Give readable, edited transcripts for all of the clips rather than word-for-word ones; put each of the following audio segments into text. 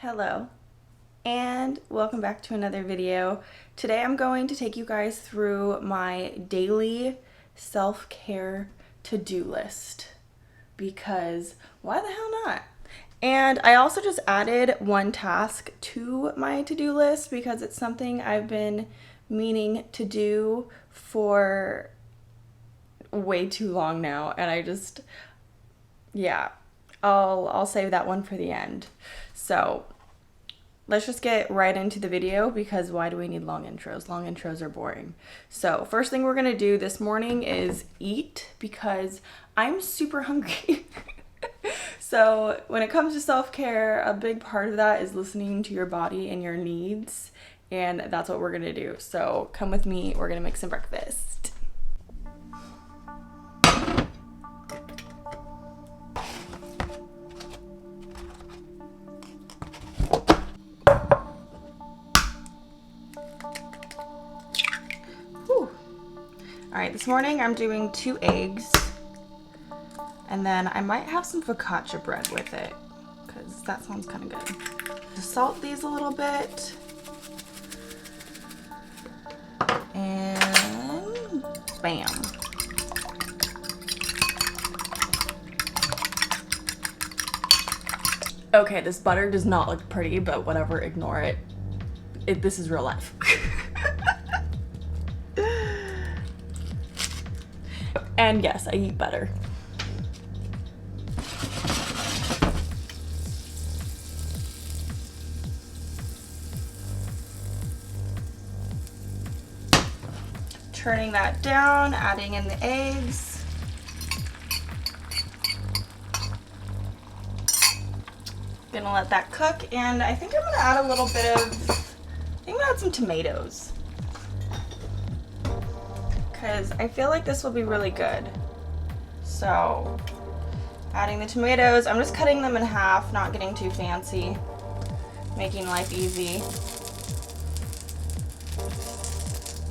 Hello and welcome back to another video. Today I'm going to take you guys through my daily self-care to-do list because why the hell not? And I also just added one task to my to-do list because it's something I've been meaning to do for way too long now, and I'll save that one for the end. So let's just get right into the video because why do we need long intros? Long intros are boring. So first thing we're gonna do this morning is eat because I'm super hungry. So when it comes to self-care, a big part of that is listening to your body and your needs, and that's what we're gonna do. So come with me, we're gonna make some breakfast. All right, this morning I'm doing 2 eggs, and then I might have some focaccia bread with it, because that sounds kind of good. Just salt these a little bit, and bam. Okay, this butter does not look pretty, but whatever, ignore it. This is real life. And yes, I eat butter. Turning that down, adding in the eggs. Gonna let that cook, and I think I'm gonna add a little bit of, I'm gonna add some tomatoes, because I feel like this will be really good. So adding the tomatoes, I'm just cutting them in half, not getting too fancy, making life easy.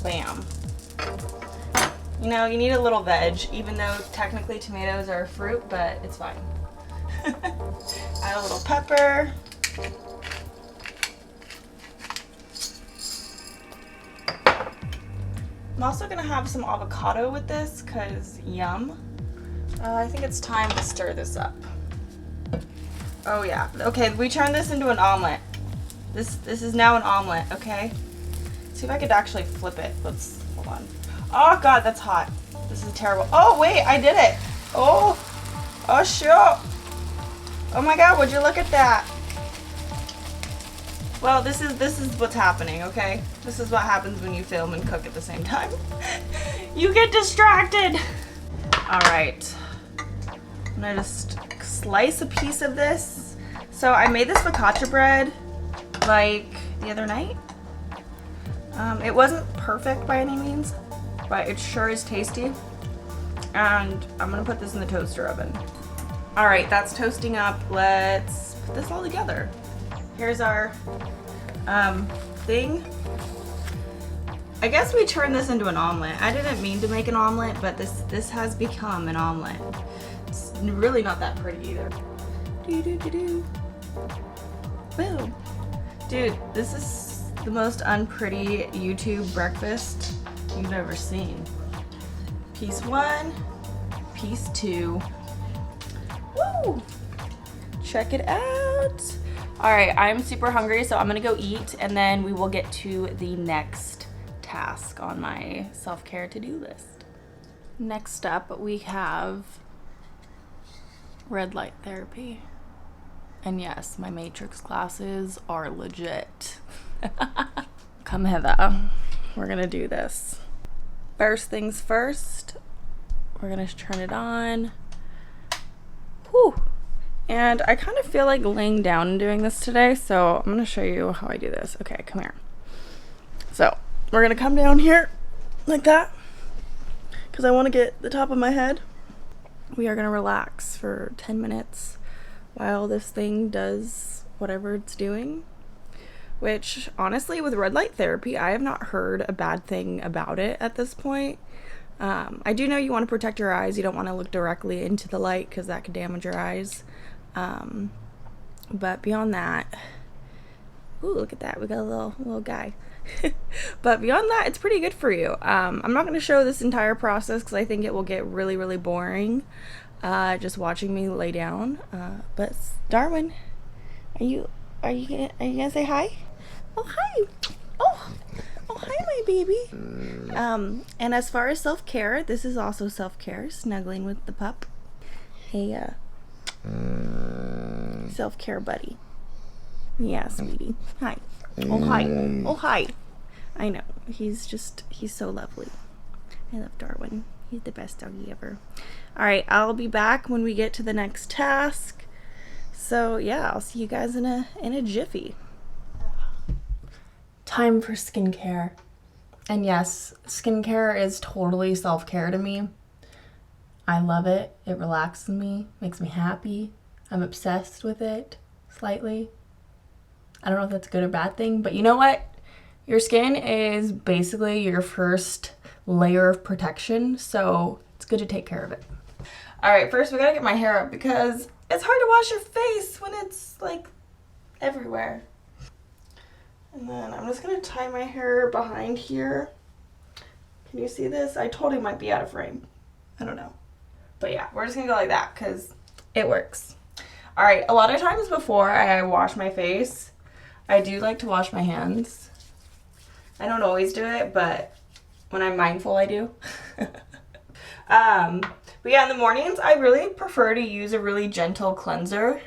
Bam. You know, you need a little veg, even though technically tomatoes are a fruit, but it's fine. Add a little pepper. I'm also gonna have some avocado with this because yum. I think it's time to stir this up. Oh yeah, okay, we turned this into an omelet. This is now an omelet, okay? See if I could actually flip it. Hold on. Oh God, that's hot. This is terrible. Oh wait, I did it. Oh shoot. Oh my God, would you look at that? Well, this is what's happening, okay? This is what happens when you film and cook at the same time. You get distracted. All right, I'm gonna just slice a piece of this. So I made this focaccia bread like the other night. It wasn't perfect by any means, but it sure is tasty. And I'm gonna put this in the toaster oven. All right, that's toasting up. Let's put this all together. Here's our thing. I guess we turned this into an omelet. I didn't mean to make an omelet, but this has become an omelet. It's really not that pretty either. Boom. Dude, this is the most unpretty YouTube breakfast you've ever seen. Piece 1, piece 2. Woo! Check it out. All right, I'm super hungry, so I'm gonna go eat, and then we will get to the next task on my self-care to-do list. Next up, we have red light therapy. And yes, my Matrix glasses are legit. Come hither. We're gonna do this. First things first, we're gonna turn it on. Whew. And I kind of feel like laying down and doing this today, so I'm gonna show you how I do this. Okay, come here. So we're gonna come down here like that because I want to get the top of my head. We are gonna relax for 10 minutes while this thing does whatever it's doing, which honestly with red light therapy, I have not heard a bad thing about it at this point. I do know you want to protect your eyes. You don't want to look directly into the light because that could damage your eyes. But beyond that, Ooh, look at that. We got a little guy. But beyond that, it's pretty good for you. I'm not going to show this entire process because I think it will get really, really boring just watching me lay down. But Darwin, are you gonna say hi? Oh, hi. Oh, hi, my baby. And as far as self-care, this is also self-care, snuggling with the pup. Hey, self-care buddy. Yeah, sweetie. Hi. Oh, hi. Oh, hi. I know. He's so lovely. I love Darwin. He's the best doggy ever. All right, I'll be back when we get to the next task. So yeah, I'll see you guys in a jiffy. Time for skincare. And yes, skincare is totally self-care to me. I love it. It relaxes me, makes me happy. I'm obsessed with it, slightly. I don't know if that's a good or bad thing, but you know what? Your skin is basically your first layer of protection, so it's good to take care of it. All right, first we gotta get my hair up because it's hard to wash your face when it's like everywhere. And then I'm just gonna tie my hair behind here. Can you see this? I totally might be out of frame. I don't know. But yeah, we're just gonna go like that because it works. All right, a lot of times before I wash my face, I do like to wash my hands. I don't always do it, but when I'm mindful, I do. But yeah, in the mornings, I really prefer to use a really gentle cleanser.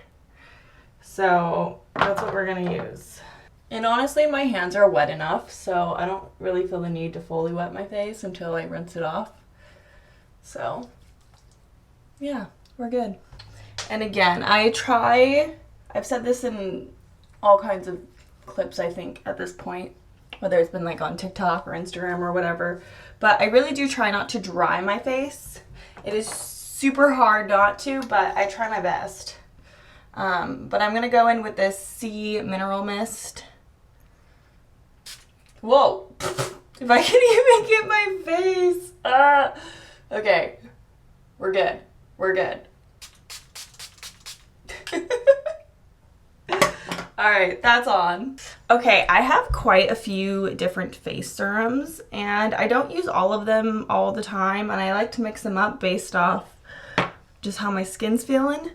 So that's what we're gonna use. And honestly, my hands are wet enough, so I don't really feel the need to fully wet my face until I rinse it off. So yeah, we're good. And again, I've said this in all kinds of clips, I think, at this point, whether it's been like on TikTok or Instagram or whatever, but I really do try not to dry my face. It is super hard not to, but I try my best. But I'm gonna go in with this Sea Mineral Mist. Whoa, if I can even get my face. Okay, we're good. We're good. All right, that's on. Okay, I have quite a few different face serums, and I don't use all of them all the time, and I like to mix them up based off just how my skin's feeling.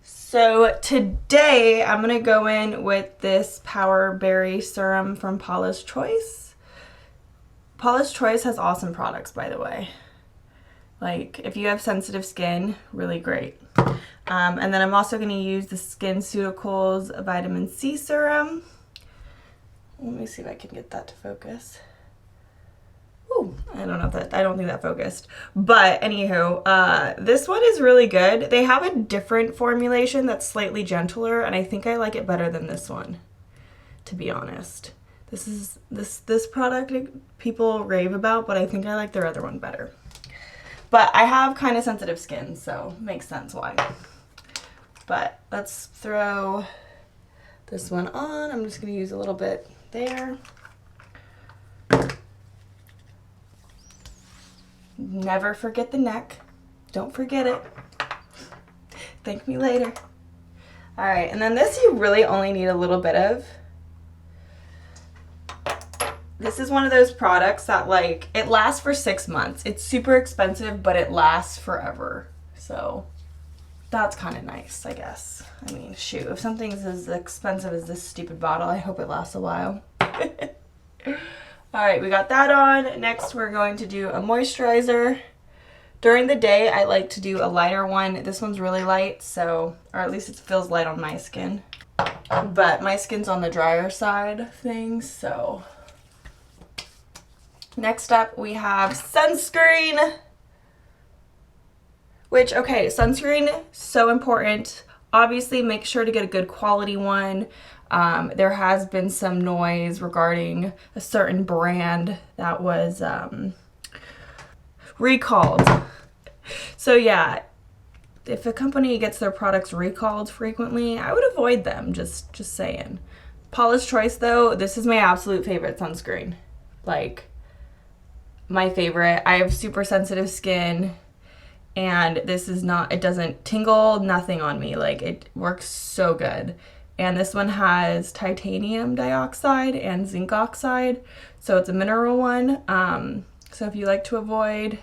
So today I'm gonna go in with this Power Berry Serum from Paula's Choice. Paula's Choice has awesome products, by the way. Like, if you have sensitive skin, really great. And then I'm also going to use the SkinCeuticals Vitamin C Serum. Let me see if I can get that to focus. Ooh, I don't think that focused. But anywho, this one is really good. They have a different formulation that's slightly gentler, and I think I like it better than this one, to be honest. This product people rave about, but I think I like their other one better. But I have kind of sensitive skin, so makes sense why. But let's throw this one on. I'm just going to use a little bit there. Never forget the neck. Don't forget it. Thank me later. All right, and then this you really only need a little bit of. This is one of those products that, like, it lasts for 6 months. It's super expensive, but it lasts forever. So that's kind of nice, I guess. I mean, shoot, if something's as expensive as this stupid bottle, I hope it lasts a while. All right, we got that on. Next, we're going to do a moisturizer. During the day, I like to do a lighter one. This one's really light, so, or at least it feels light on my skin. But my skin's on the drier side of things, so. Next up, we have sunscreen. Which, okay, sunscreen, so important. Obviously, make sure to get a good quality one. There has been some noise regarding a certain brand that was recalled. So yeah, if a company gets their products recalled frequently, I would avoid them, just saying. Paula's Choice, though, this is my absolute favorite sunscreen. Like, my favorite. I have super sensitive skin, and this is not, it doesn't tingle, nothing on me. Like, it works so good. And this one has titanium dioxide and zinc oxide. So it's a mineral one. So if you like to avoid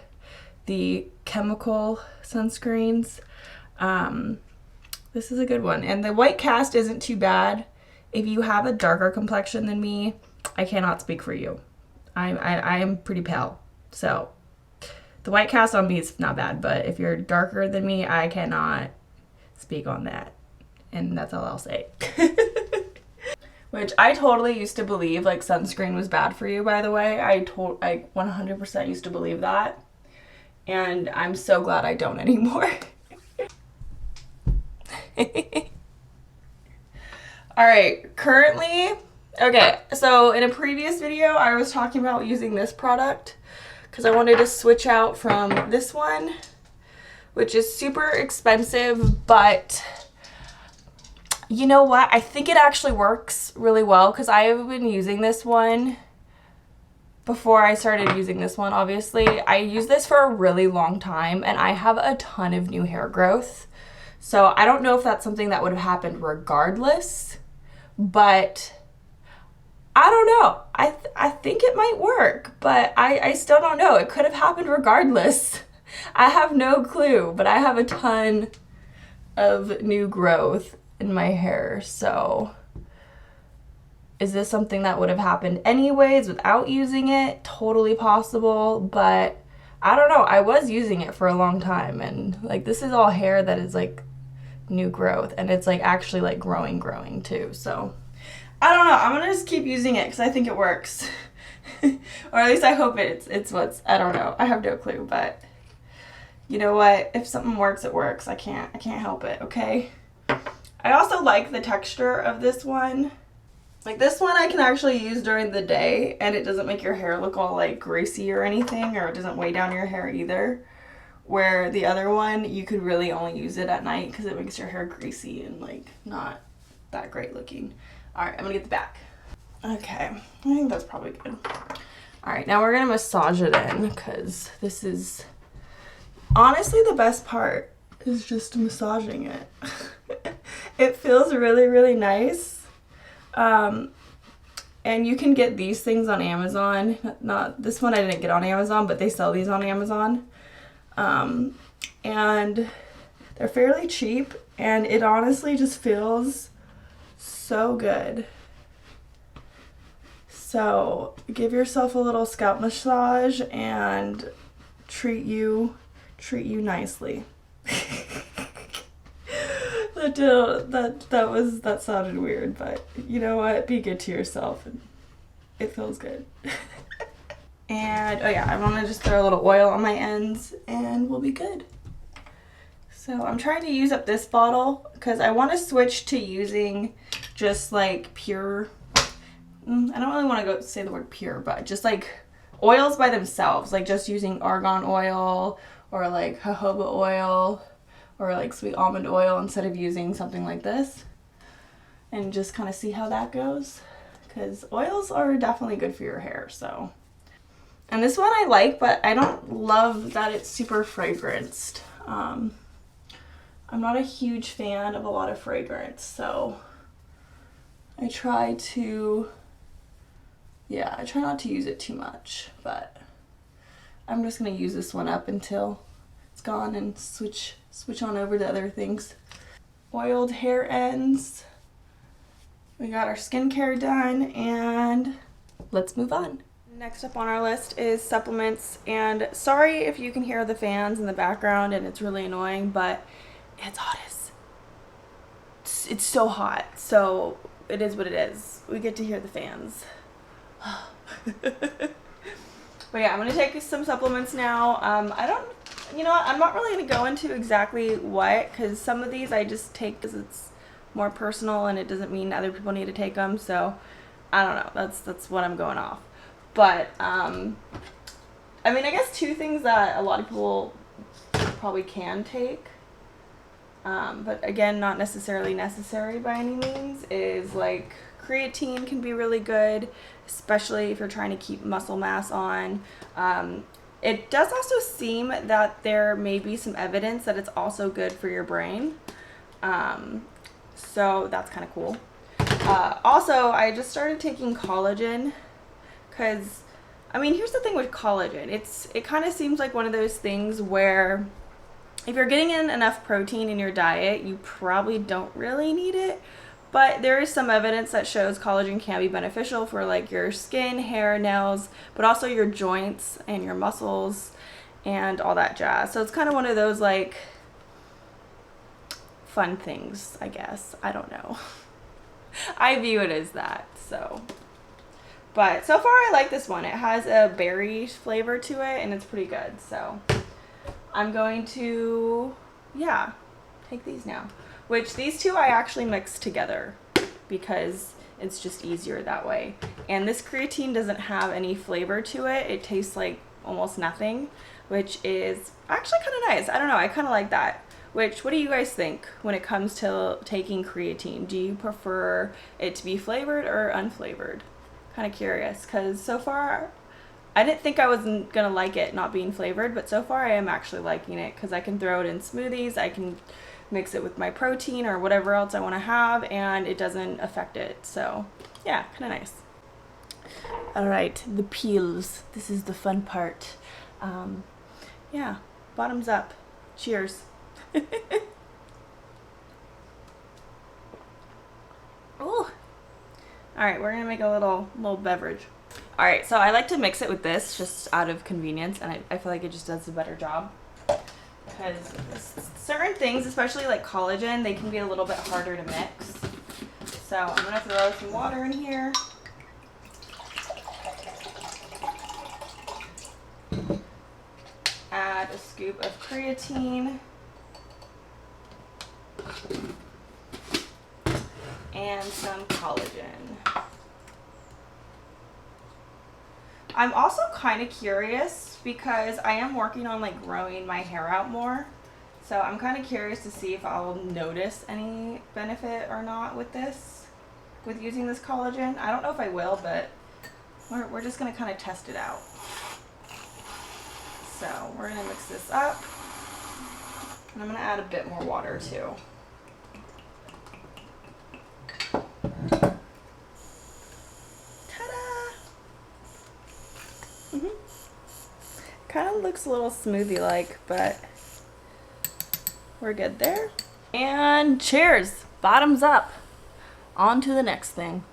the chemical sunscreens, this is a good one. And the white cast isn't too bad. If you have a darker complexion than me, I cannot speak for you. I am pretty pale. So the white cast on me is not bad, but if you're darker than me, I cannot speak on that. And that's all I'll say. Which I totally used to believe like sunscreen was bad for you, by the way. I 100% used to believe that. And I'm so glad I don't anymore. Alright, currently, okay, so in a previous video I was talking about using this product because I wanted to switch out from this one, which is super expensive, but you know what? I think it actually works really well because I have been using this one before I started using this one, obviously. I used this for a really long time and I have a ton of new hair growth. So I don't know if that's something that would have happened regardless, but I don't know. I think it might work, but I still don't know. It could have happened regardless. I have no clue, but I have a ton of new growth in my hair. So is this something that would have happened anyways without using it? Totally possible, but I don't know. I was using it for a long time, and like this is all hair that is like new growth, and it's like actually like growing too. So I don't know. I'm gonna just keep using it because I think it works. Or at least I hope it's what's, I don't know. I have no clue, but you know what? If something works, it works. I can't help it, okay? I also like the texture of this one. Like this one I can actually use during the day and it doesn't make your hair look all like greasy or anything, or it doesn't weigh down your hair either. Where the other one, you could really only use it at night because it makes your hair greasy and like not that great looking. All right, I'm gonna get the back. Okay, I think that's probably good. All right, now we're gonna massage it in because this is honestly the best part is just massaging it. It feels really nice. And you can get these things on Amazon. Not this one I didn't get on Amazon, but they sell these on Amazon. And they're fairly cheap, and it honestly just feels so good. So give yourself a little scalp massage and treat you nicely. That sounded weird, but you know what? Be good to yourself, and it feels good. And oh yeah, I want to just throw a little oil on my ends and we'll be good. So I'm trying to use up this bottle because I want to switch to using just like pure, I don't really want to go say the word pure, but just like oils by themselves, like just using argan oil or like jojoba oil or like sweet almond oil instead of using something like this, and just kind of see how that goes, because oils are definitely good for your hair. So, and this one I like, but I don't love that it's super fragranced. I'm not a huge fan of a lot of fragrance, so I try not to use it too much, but I'm just gonna use this one up until it's gone and switch on over to other things. Oiled hair ends. We got our skincare done, and let's move on. Next up on our list is supplements, and sorry if you can hear the fans in the background and it's really annoying, but it's hot it's so hot, so it is what it is. We get to hear the fans. But yeah, I'm gonna take some supplements now. You know what, I'm not really gonna go into exactly what, because some of these I just take because it's more personal and it doesn't mean other people need to take them, so I don't know, that's what I'm going off. But I mean, I guess two things that a lot of people probably can take, but again, not necessarily necessary by any means, is like creatine can be really good, especially if you're trying to keep muscle mass on. It does also seem that there may be some evidence that it's also good for your brain. So that's kind of cool. Also, I just started taking collagen because, I mean, here's the thing with collagen. It kind of seems like one of those things where if you're getting in enough protein in your diet, you probably don't really need it. But there is some evidence that shows collagen can be beneficial for like your skin, hair, nails, but also your joints and your muscles and all that jazz. So it's kind of one of those like fun things, I guess. I don't know. I view it as that, so. But so far I like this one. It has a berry flavor to it and it's pretty good. So I'm going to, yeah, take these now. Which these two I actually mix together because it's just easier that way. And this creatine doesn't have any flavor to it. It tastes like almost nothing, which is actually kind of nice. I don't know, I kind of like that. What do you guys think when it comes to taking creatine? Do you prefer it to be flavored or unflavored? Kind of curious, because so far I didn't think I wasn't gonna like it not being flavored, but so far I am actually liking it because I can throw it in smoothies, I can mix it with my protein or whatever else I want to have, and it doesn't affect it. So yeah, kind of nice. All right, the peels. This is the fun part. Yeah, bottoms up. Cheers. Ooh. All right, we're gonna make a little beverage. All right, so I like to mix it with this just out of convenience, and I feel like it just does a better job. Because certain things, especially like collagen, they can be a little bit harder to mix. So I'm gonna throw some water in here. Add a scoop of creatine. And some collagen. I'm also kind of curious because I am working on like growing my hair out more. So I'm kind of curious to see if I'll notice any benefit or not with using this collagen. I don't know if I will, but we're just going to kind of test it out. So we're going to mix this up. And I'm going to add a bit more water too. Kind of looks a little smoothie-like, but we're good there. And cheers! Bottoms up. On to the next thing.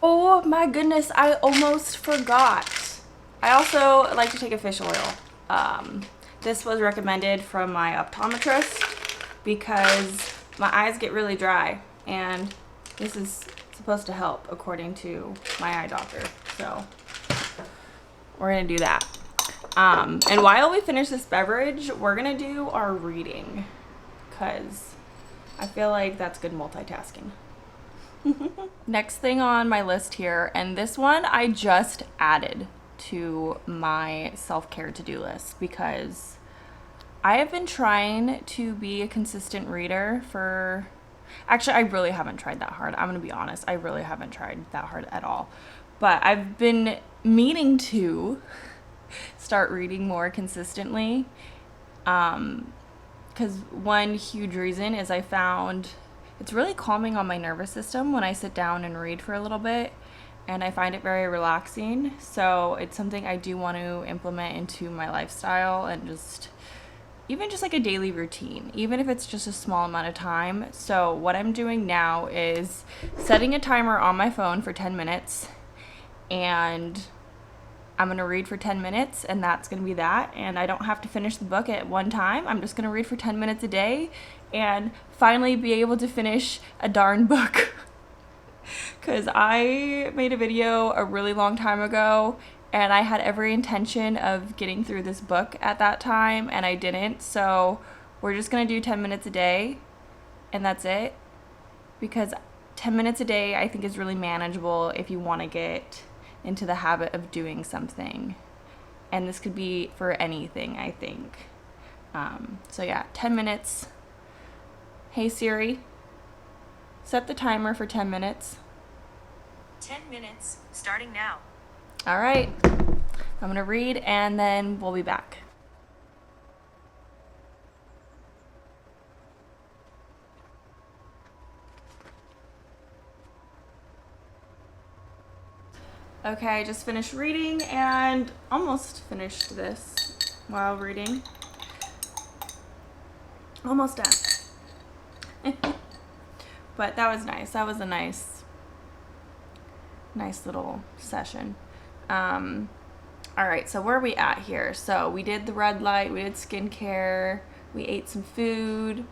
Oh my goodness, I almost forgot. I also like to take a fish oil. This was recommended from my optometrist because my eyes get really dry, and this is supposed to help according to my eye doctor. So we're gonna do that. And while we finish this beverage, we're gonna do our reading because I feel like that's good multitasking. Next thing on my list here, and this one I just added to my self-care to-do list because I have been trying to be a consistent reader for, actually I really haven't tried that hard. I'm gonna be honest, I really haven't tried that hard at all. But I've been meaning to start reading more consistently because one huge reason is I found it's really calming on my nervous system when I sit down and read for a little bit, and I find it very relaxing. So it's something I do want to implement into my lifestyle and even just like a daily routine, even if it's just a small amount of time. So what I'm doing now is setting a timer on my phone for 10 minutes, and I'm going to read for 10 minutes, and that's going to be that. And I don't have to finish the book at one time. I'm just going to read for 10 minutes a day and finally be able to finish a darn book. Because I made a video a really long time ago, and I had every intention of getting through this book at that time, and I didn't. So we're just going to do 10 minutes a day, and that's it. Because 10 minutes a day I think is really manageable if you want to get into the habit of doing something, and this could be for anything, I think. So yeah, 10 minutes. Hey Siri, set the timer for 10 minutes. 10 minutes, starting now. All right, I'm gonna read and then we'll be back. Okay, I just finished reading and almost finished this while reading. Almost done. But that was nice. That was a nice little session. All right, so where are we at here? So we did the red light, we did skincare, we ate some food,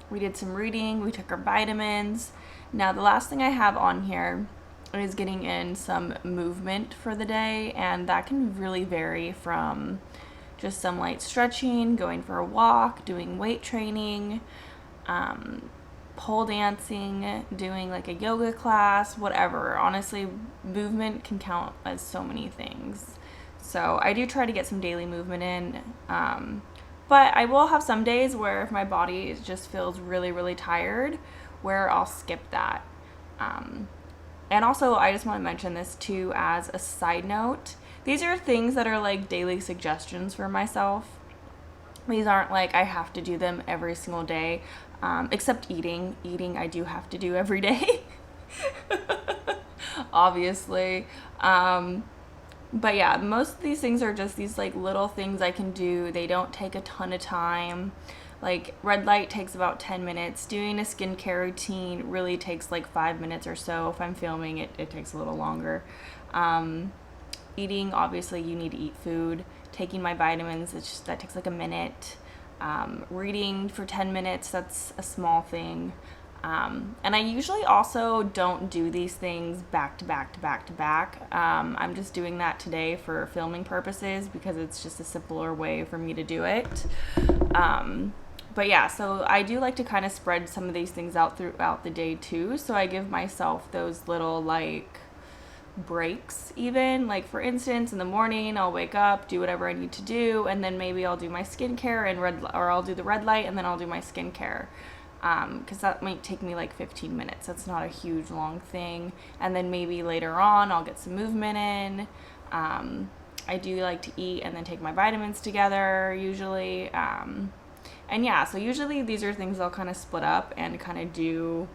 we did some reading, we took our vitamins. Now the last thing I have on here is getting in some movement for the day, and that can really vary from just some light stretching, going for a walk, doing weight training, pole dancing, doing like a yoga class, whatever. Honestly, movement can count as so many things. So I do try to get some daily movement in. But I will have some days where if my body just feels really, really tired, where I'll skip that. And also, I just want to mention this too as a side note. These are things that are like daily suggestions for myself. These aren't like I have to do them every single day, except eating. Eating I do have to do every day, obviously. But yeah, most of these things are just these like little things I can do. They don't take a ton of time. Like red light takes about 10 minutes. Doing a skincare routine really takes like 5 minutes or so. If I'm filming, it takes a little longer. Eating, obviously you need to eat food. Taking my vitamins, that takes like a minute. Reading for 10 minutes, that's a small thing. And I usually also don't do these things back to back to back to back. I'm just doing that today for filming purposes because it's just a simpler way for me to do it. But yeah, so I do like to kind of spread some of these things out throughout the day too. So I give myself those little like breaks even. Like for instance, in the morning I'll wake up, do whatever I need to do, and then maybe I'll do my skincare or I'll do the red light and then I'll do my skincare. Because that might take me like 15 minutes. That's not a huge long thing. And then maybe later on I'll get some movement in. I do like to eat and then take my vitamins together usually. And yeah, so usually these are things I'll kind of split up and kind of do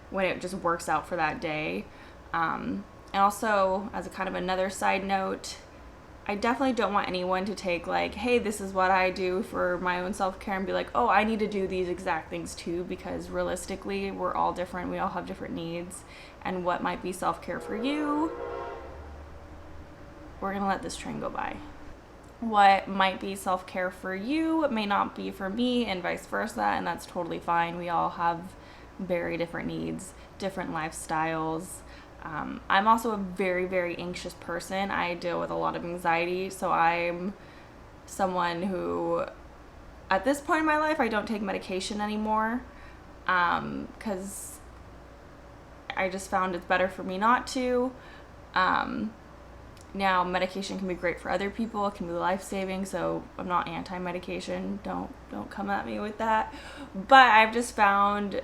when it just works out for that day. And also, as a kind of another side note, I definitely don't want anyone to take like, hey, this is what I do for my own self-care and be like, oh, I need to do these exact things too, because realistically, we're all different. We all have different needs. And what might be self-care for you, we're going to let this train go by. What might be self-care for you may not be for me, and vice versa, and that's totally fine. We all have very different needs, different lifestyles. I'm also a very, very anxious person. I deal with a lot of anxiety, so I'm someone who, at this point in my life, I don't take medication anymore, because I just found it's better for me not to. Now, medication can be great for other people. It can be life-saving, so I'm not anti-medication. Don't come at me with that. But I've just found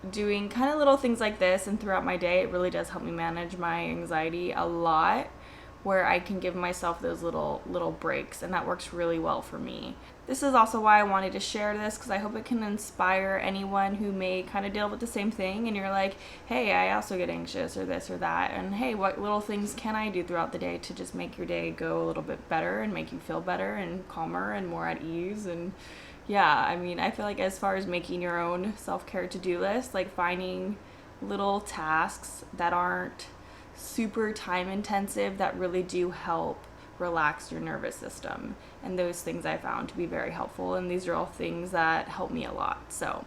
doing kind of little things like this and throughout my day, it really does help me manage my anxiety a lot, where I can give myself those little breaks, and that works really well for me. This is also why I wanted to share this, because I hope it can inspire anyone who may kind of deal with the same thing, and you're like, hey, I also get anxious or this or that, and hey, what little things can I do throughout the day to just make your day go a little bit better and make you feel better and calmer and more at ease. And yeah, I mean, I feel like as far as making your own self-care to-do list, like finding little tasks that aren't super time intensive that really do help relax your nervous system, and those things I found to be very helpful, and these are all things that help me a lot. So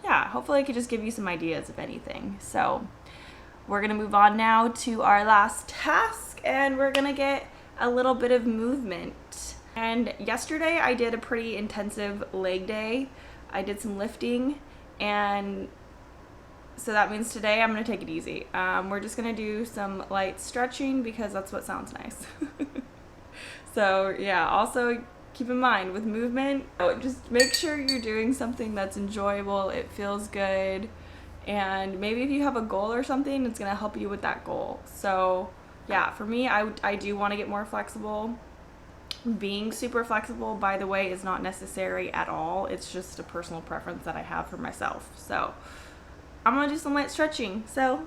yeah, hopefully I could just give you some ideas if anything. So we're gonna move on now to our last task, and we're gonna get a little bit of movement. And yesterday I did a pretty intensive leg day. I did some lifting, and so that means today I'm going to take it easy. We're just going to do some light stretching because that's what sounds nice. So yeah, also keep in mind with movement, just make sure you're doing something that's enjoyable, it feels good, and maybe if you have a goal or something, it's going to help you with that goal. So yeah, for me, I do want to get more flexible. Being super flexible, by the way, is not necessary at all. It's just a personal preference that I have for myself. So I'm gonna do some light stretching. So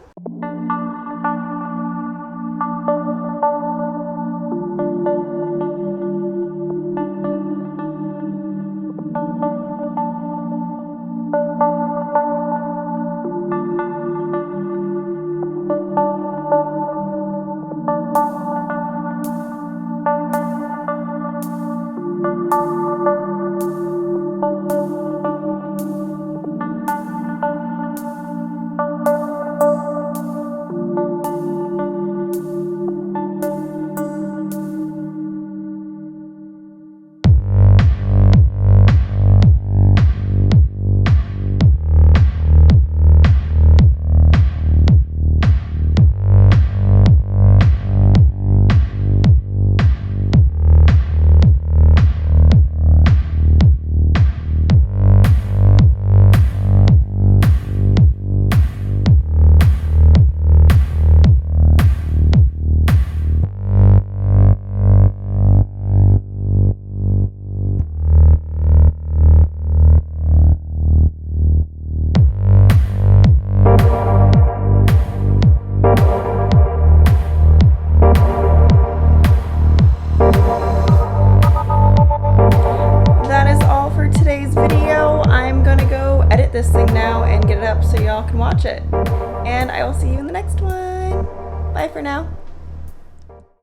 this thing now and get it up so y'all can watch it. And I will see you in the next one. Bye for now.